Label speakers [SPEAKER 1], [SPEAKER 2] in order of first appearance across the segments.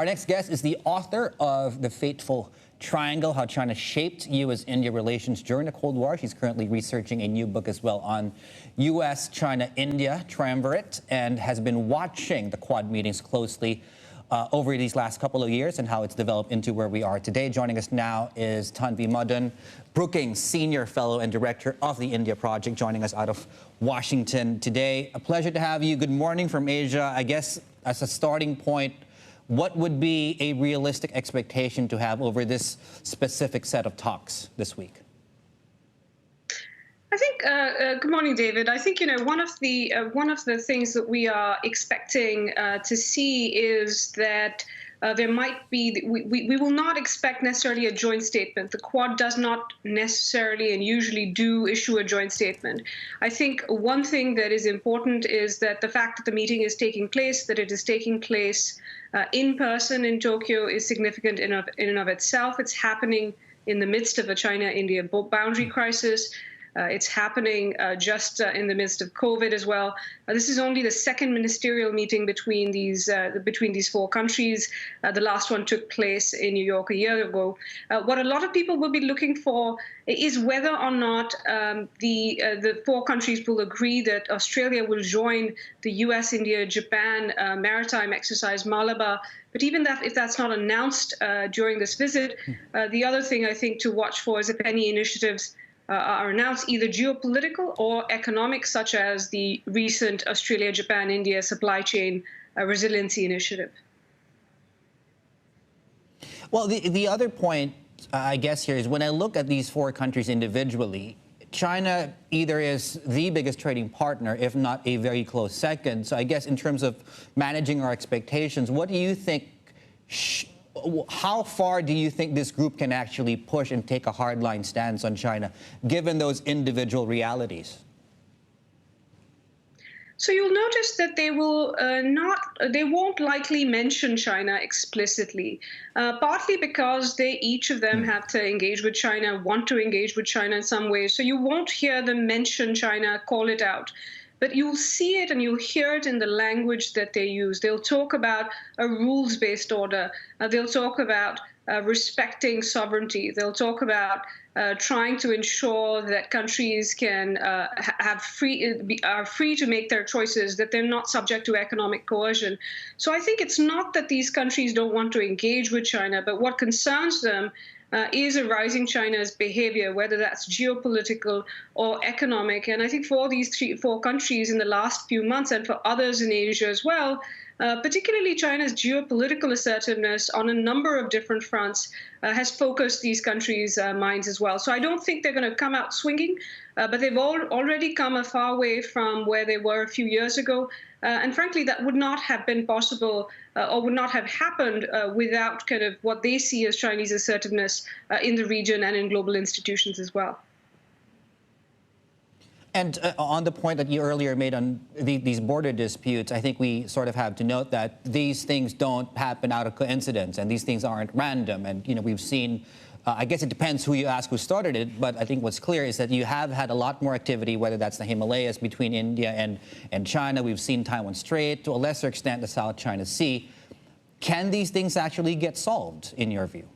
[SPEAKER 1] Our next guest is the author of The Fateful Triangle, How China Shaped U.S.-India Relations During the Cold War. She's currently researching a new book as well on U.S., China, India triumvirate, and has been watching the Quad meetings closely over these last couple of years and how it's developed into where we are today. Joining us now is Tanvi Madan, Brookings Senior Fellow and Director of the India Project, joining us out of Washington today. A pleasure to have you. Good morning from Asia. I guess as a starting point, what would be a realistic expectation to have over this specific set of talks this week?
[SPEAKER 2] I think, good morning, David. I think, one of the things that we are expecting to see is that there might be, we will not expect necessarily a joint statement. The Quad does not necessarily and usually do issue a joint statement. I think one thing that is important is that the fact that the meeting is taking place, that it is taking place in person in Tokyo, is significant in and of itself. It's happening in the midst of a China-India boundary crisis. It's happening just in the midst of COVID as well. This is only the second ministerial meeting between these four countries. The last one took place in New York a year ago. What a lot of people will be looking for is whether or not the four countries will agree that Australia will join the U.S., India, Japan maritime exercise Malabar. But even that, if that's not announced during this visit, the other thing I think to watch for is if any initiatives are announced, either geopolitical or economic, such as the recent Australia, Japan, India supply chain resiliency initiative.
[SPEAKER 1] Well, the other point, I guess, here is when I look at these four countries individually, China either is the biggest trading partner, if not a very close second. So I guess in terms of managing our expectations, what do you think? How far do you think this group can actually push and take a hardline stance on China, given those individual realities?
[SPEAKER 2] So you'll notice that they won't likely mention China explicitly, partly because each of them have to engage with China, want to engage with China in some ways. So you won't hear them mention China, call it out. But you'll see it and you'll hear it in the language that they use. They'll talk about a rules-based order. They'll talk about respecting sovereignty. They'll talk about trying to ensure that countries can are free to make their choices, that they're not subject to economic coercion. So I think it's not that these countries don't want to engage with China, but what concerns them is a rising China's behavior, whether that's geopolitical or economic. And I think for these four countries in the last few months, and for others in Asia as well, particularly China's geopolitical assertiveness on a number of different fronts has focused these countries' minds as well. So I don't think they're going to come out swinging, but they've already come a far way from where they were a few years ago. And frankly, that would not have been possible or would not have happened without kind of what they see as Chinese assertiveness in the region and in global institutions as well.
[SPEAKER 1] And on the point that you earlier made on these border disputes, I think we sort of have to note that these things don't happen out of coincidence, and these things aren't random. And, we've seen, I guess it depends who you ask who started it, but I think what's clear is that you have had a lot more activity, whether that's the Himalayas between India and China. We've seen Taiwan Strait, to a lesser extent, the South China Sea. Can these things actually get solved, in your view?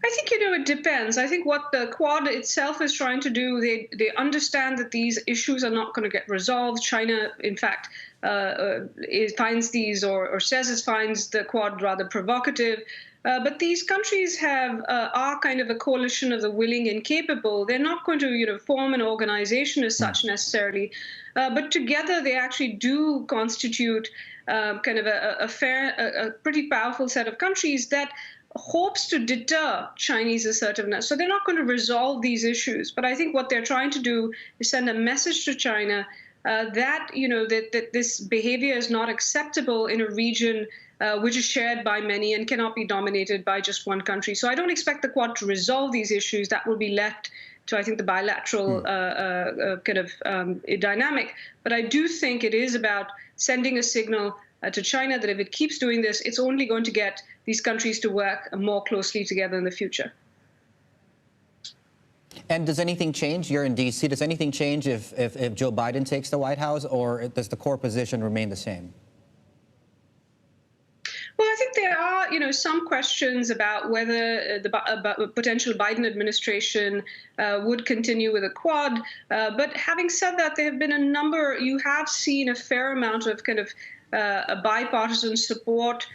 [SPEAKER 2] I think, it depends. I think what the Quad itself is trying to do, they understand that these issues are not going to get resolved. China, in fact, finds these or says it finds the Quad rather provocative. But these countries are kind of a coalition of the willing and capable. They're not going to, form an organization as such necessarily. But together, they actually do constitute kind of a pretty powerful set of countries that hopes to deter Chinese assertiveness. So they're not going to resolve these issues. But I think what they're trying to do is send a message to China that, that this behavior is not acceptable in a region which is shared by many and cannot be dominated by just one country. So I don't expect the Quad to resolve these issues. That will be left to, I think, the bilateral kind of dynamic. But I do think it is about sending a signal to China that if it keeps doing this, it's only going to get these countries to work more closely together in the future.
[SPEAKER 1] And does anything change? You're in D.C. Does anything change if Joe Biden takes the White House, or does the core position remain the same?
[SPEAKER 2] Well, I think there are, some questions about whether the potential Biden administration would continue with a Quad. But having said that, there have been a number. You have seen a fair amount of kind of a bipartisan support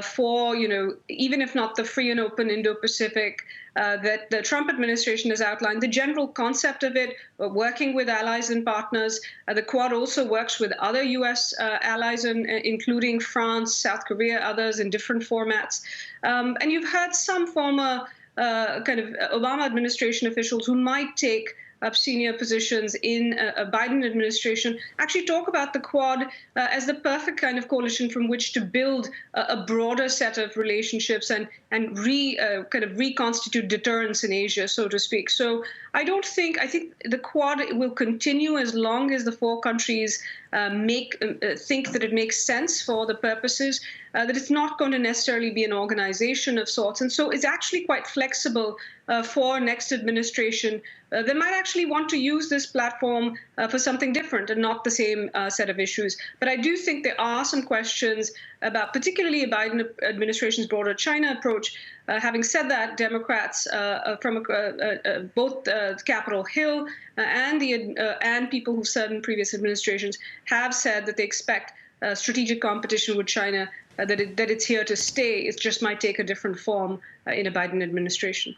[SPEAKER 2] for, even if not the free and open Indo-Pacific that the Trump administration has outlined, the general concept of it, working with allies and partners. The Quad also works with other U.S. Allies, including France, South Korea, others in different formats. And you've heard some former kind of Obama administration officials who might take up senior positions in a Biden administration actually talk about the Quad as the perfect kind of coalition from which to build a broader set of relationships and kind of reconstitute deterrence in Asia, so to speak. So I think the Quad will continue as long as the four countries think that it makes sense for the purposes, that it's not going to necessarily be an organization of sorts. And so it's actually quite flexible for next administration. They might actually want to use this platform for something different and not the same set of issues. But I do think there are some questions about particularly a Biden administration's broader China approach. Having said that, Democrats from both Capitol Hill and people who've served in previous administrations have said that they expect strategic competition with China, that it's here to stay. It just might take a different form in a Biden administration.